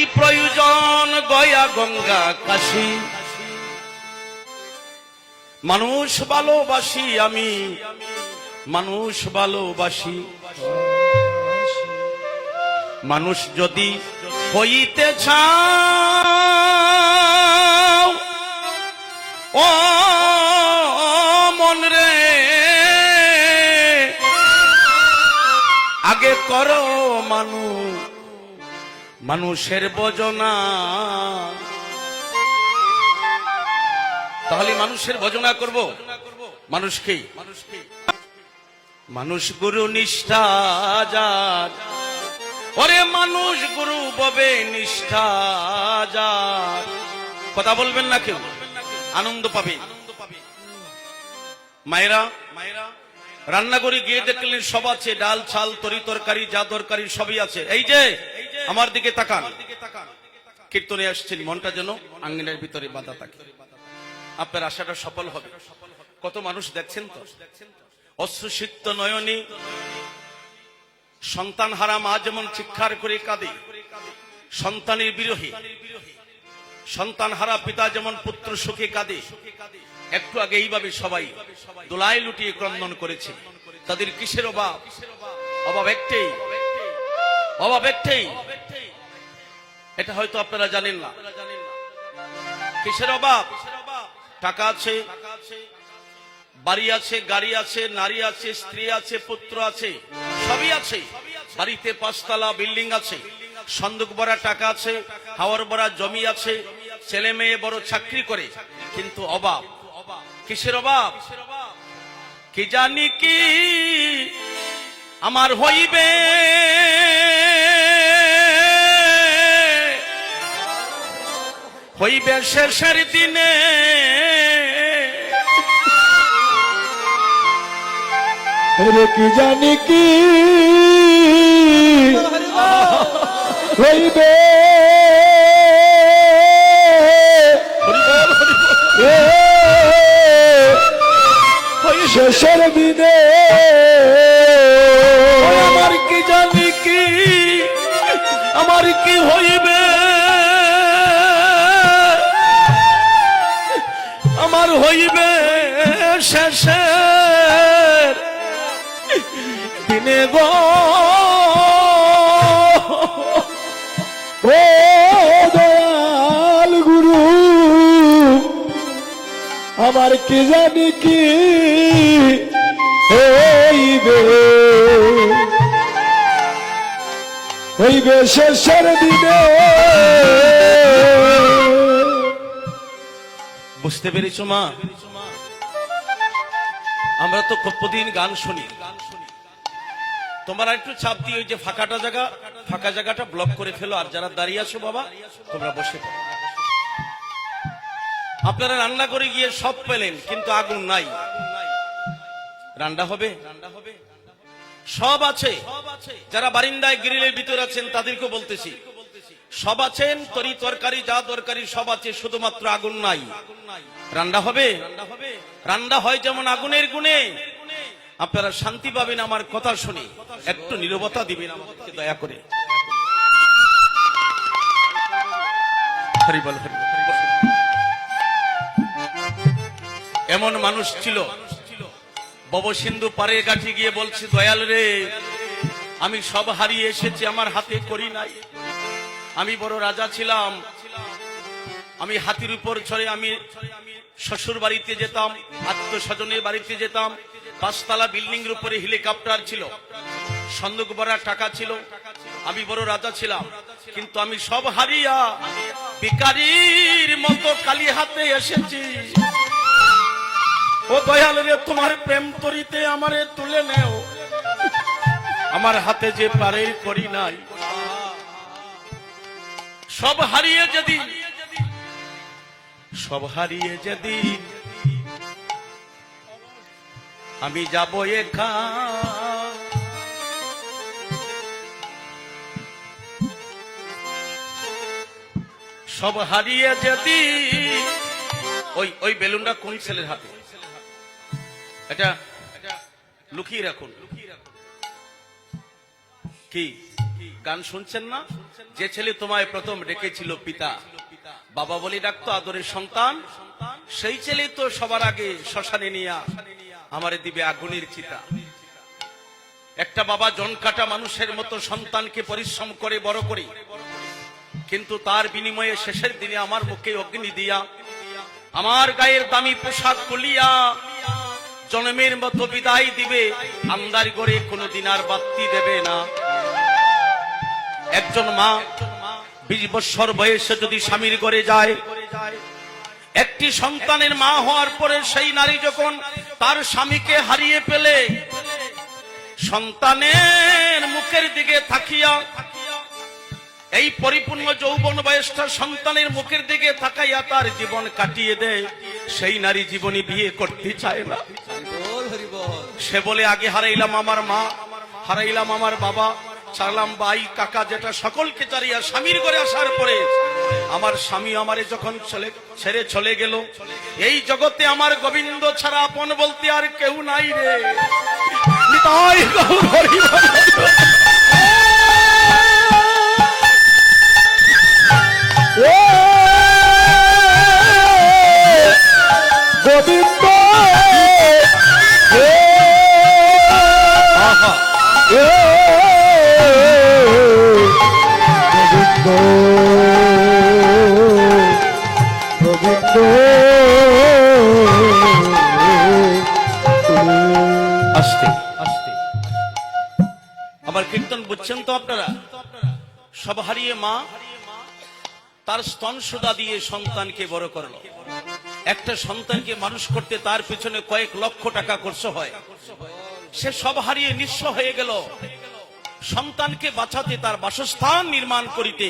নাই প্রয়োজন গয়া গঙ্গা কাশী, মানুষ ভালোবাসি আমি, মানুষ ভালোবাসি। মানুষ যদি হইতে চাও ও মন রে, আগে করো মানুষের ভজনা। তাহলে মানুষের ভজনা করব। মানুষকে মানুষ গুরু নিষ্ঠা যার, ওরে মানুষ গুরু ববে নিষ্ঠা যার। কথা বলবেন না কেউ, আনন্দ পাবে। মায়েরা রান্নাঘরে গিয়ে দেখলেন সব আছে, ডাল ছাল তরি তরকারি যা দরকারি সবই আছে। এই যে আমার দিকে তাকান, কীর্তনে আসছেন, মনটা যেন আঙ্গিনার ভিতরে বাঁধা থাকে। আপনার আশাটা সফল হবে। কত মানুষ দেখছেন তো, অশ্রুসিক্ত নয়নী সন্তান হারা মা যেমন চিৎকার করে কাঁদে, সন্তানের বিরহে সন্তান হারা পিতা যেমন পুত্র সুখে কাঁদে, একটু আগে এইভাবে সবাই দোলাই লুটিয়ে ক্রন্দন করেছে। তাদের কিসের অভাব? অভাব একটাই, অভাব একটাই। এটা হয়তো আপনারা জানেন না। কিসের অভাব? টাকা আছে, বাড়ি আছে, গাড়ি আছে, নারী আছে, স্ত্রী আছে, পুত্র আছে, সবই আছে। বাড়িতে 5 তলা বিল্ডিং আছে, সন্দুক ভরা টাকা আছে, হাওয়ার ভরা জমি আছে, ছেলে মেয়ে বড় চাকরি করে, কিন্তু অভাব। কিসের অভাব? কি জানি কি আমার হইবে, হইবে শেষের দিনে, কি জানি কি হইবে শেষের দিনে। আমার কি জানি কি আমার কি হইবে, আমার হইবে শেষের দিনে গো। ও দয়াল গুরু, আমার কি জানি কি হইবে, হইবে শেষের দিনে। বুঝতে পেরেছো মা? আমরা তো কতদিন গান শুনি, তোমরা একটু চাপ দিয়ে ওই যে ফাঁকা জায়গাটা ব্লক করে ফেলো। আর যারা দাঁড়িয়ে আছো বাবা, তোমরা বসে পড়ো। আপনারা রান্না করে গিয়ে সব পেলেন, কিন্তু আগুন নাই। রান্না হবে? সব আছে। যারা বারিন্দায় গ্রিলের ভিতর আছেন তাদেরকে বলতেছি, সব আছেন, তরি তরকারি যা দরকারি সব আছে, শুধুমাত্র আগুন নাই। রান্না হবে? রান্না হয় যেমন আগুনের গুণে। আপনারা শান্তি পাবেন আমার কথা শুনে। একটু নীরবতা দিবেন আমাদেরকে দয়া করে। হরি বল, হরি বল। এমন মানুষ ছিল, ভবসিন্ধু পাড়ের কাছে গিয়ে বলছে, দয়াল রে, আমি সব হারিয়ে এসেছি, আমার হাতে করি নাই। আমি বড় রাজা ছিলাম, আমি হাতির উপর চড়ে আমি শ্বশুর বাড়িতে যেতাম, আত্মস্বজনের বাড়িতে যেতাম। 5 তলা বিল্ডিং এর উপরে হেলিকপ্টার ছিল, সন্দুক ভরা টাকা ছিল, আমি বড় রাজা ছিলাম। কিন্তু আমি সব হারিয়া ভিখারির মতো খালি হাতে এসেছি। ও দয়াল রে, তোমার প্রেম তরিতে আমারে তুলে নেও, আমার হাতে যে পারে করি নাই। সব হারিয়ে যেদিন, সব হারিয়ে যেদিন আমি যাব একা, সব হারিয়ে যেদিন। ওই বেলুনটা কোন ছেলের হাতে? এটা লুকিয়ে রাখুন। কি গান শুনছেন না? যে ছেলে তোমায় প্রথম ডেকেছিল পিতা, বাবা বলে ডাকতো আদরের সন্তান, সেই ছেলে তো সবার আগে শ্মশানে নিয়া আমারে দিবে আগুনের চিতা। একটা বাবা জন কাটা মানুষের মতো সন্তানকে পরিশ্রম করে বড় করে, কিন্তু তার বিনিময়ে শেষের দিনে আমার মুখে অগ্নি দিয়া, আমার গায়ের দামি পোশাক খুলিয়া জন্মের মতো বিদায় দিবে, আন্দার করে কোনোদিন আর বাত্তি দেবে না। একজন মা 20 বছর বয়সে যদি স্বামীর ঘরে যায়, একটি সন্তানের মা হওয়ার পরে সেই নারী যখন তার স্বামীকে হারিয়ে ফেলে, সন্তানের মুখের দিকে তাকিয়া, এই পরিপূর্ণ যৌবন বয়সটা সন্তানের মুখের দিকে তাকাইয়া তার জীবন কাটিয়ে দেয়, সেই নারী জীবনে বিয়ে করতে চায় না। সে বলে আগে হারাইলাম আমার মা, হারাইলাম আমার বাবা, ছাড়লাম ভাই কাকা যেটা সকলকে চারিয়া স্বামীর ঘরে আসার পরে আমার স্বামী আমারে যখন ছেড়ে চলে গেল, এই জগতে আমার গোবিন্দ ছাড়া আপন বলতে আর কেউ নাই রে। নিতাই গৌর হরি বল। গোবিন্দ গোবিন্দ আস্তে আস্তে আমার কীর্তন বুঝছেন তো আপনারা? সব হারিয়ে মা তার স্তন সুধা দিয়ে সন্তানকে বড় করলো। একটা সন্তানকে মানুষ করতে তার পিছনে কয়েক লক্ষ টাকা খরচ হয়। সে সব হারিয়ে নিঃস্ব হয়ে গেল। সন্তানকে বাঁচাতে তার বাসস্থান নির্মাণ করিতে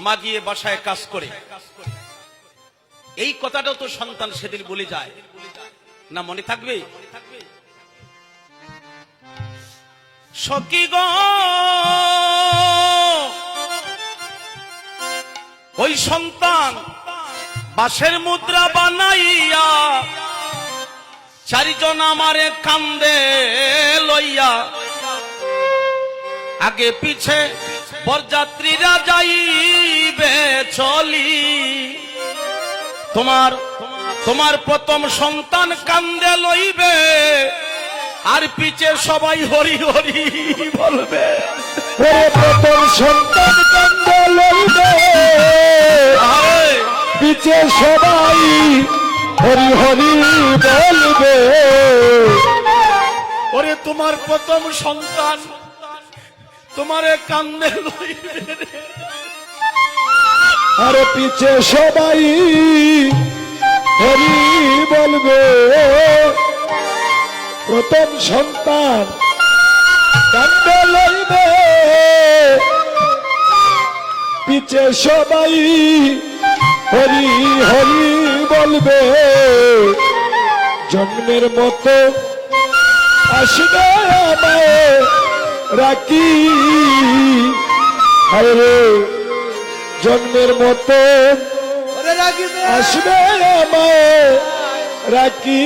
মা গিয়ে বাসায় কাজ করে। এই কথাটাও তো সন্তান সেদিন বলে যায় না, মনে থাকবে? সখী গো ওই সন্তান বাঁশের মুদ্রা বানাইয়া চারিজন আমারে কান্দে লইয়া, আগে পিছে বরযাত্রীরা যাইবে চলি, তোমার প্রথম সন্তান কান্দে লইবে, আর পিছে সবাই হরি হরি বলবে। প্রথম সন্তান কান্দে লইবে, পিছে সবাই হরি হরি বলবে। ওরে তোমার প্রথম সন্তান তোমারে কান্দে লইবে, আর পিছে সবাই হরি বলবে। প্রথম সন্তান কান্দে লইবে, পিছে সবাই হরি হরি বলবে। জন্মের মতো আসবে আমায় রাখি, হরে জন্মের মতো আসবে আমায় রাখি,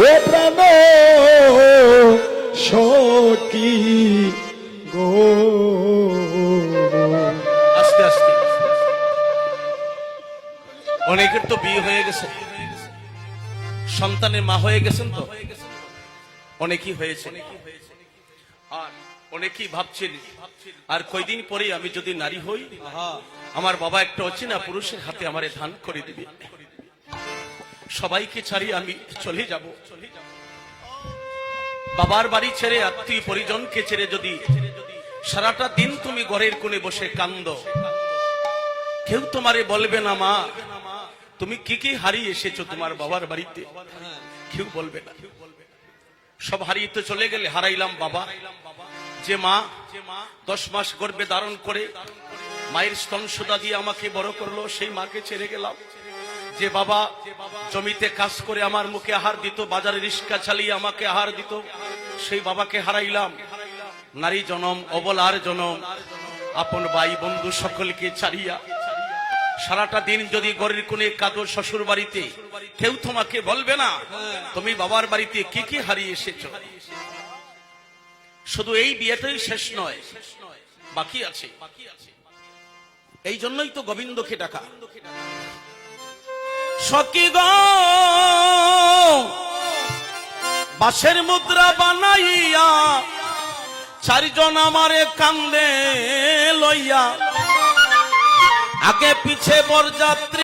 ও প্রাণ সখী গো। আস্তে আস্তে অনেকের তো বিয়ে হয়ে গেছে, সন্তানের মা হয়ে গেছেন, তো অনেকেই হয়েছে, আর অনেকেই ভাবছেন আর কয়দিন পরে আমি যদি নারী হই, আমার বাবা একটা অচেনা পুরুষের হাতে আমারে দান করে দিবে, সবাইকে ছাড়িয়ে আমি চলে যাব। বাবার বাড়ি ছেড়ে, আত্মীয় পরিজনকে ছেড়ে যদি সারাটা দিন তুমি ঘরের কোণে বসে কান্দ, কেউ তোমারে বলবে না মা তুমি কি কি হারিয়ে এসেছো তোমার বাবার বাড়িতে, কেউ বলবে না। সব হারিয়ে তো চলে গেলে। হারাইলাম বাবা, যে মা 10 মাস গর্ভে ধারণ করে মায়ের স্তন সুধা দিয়ে আমাকে বড় করলো, সেই মাকে ছেড়ে গেলাম। যে বাবা জমিতে কাজ করে আমার মুখে আহার দিত, বাজারে রিক্সা চালিয়ে আমাকে আহার দিত, সেই বাবাকে হারাইলাম। নারী জনম, অবলার জনম, আপন ভাই বন্ধু সকলকে ছাড়িয়া সারাটা দিন যদি ঘরের কোণে কাঁদো শ্বশুর বাড়িতে, কেউ তোমাকে বলবে না তুমি বাবার বাড়িতে কি কি হারিয়ে এসেছো। শুধু এই বিয়েটাই শেষ নয়, বাকি আছে। এই জন্যই তো গোবিন্দকে ডাকা। সখী গো বাঁশের মুদ্রা বানাইয়া চারজন আমারে কান্দে লইয়া, আগে পিছে বরযাত্রী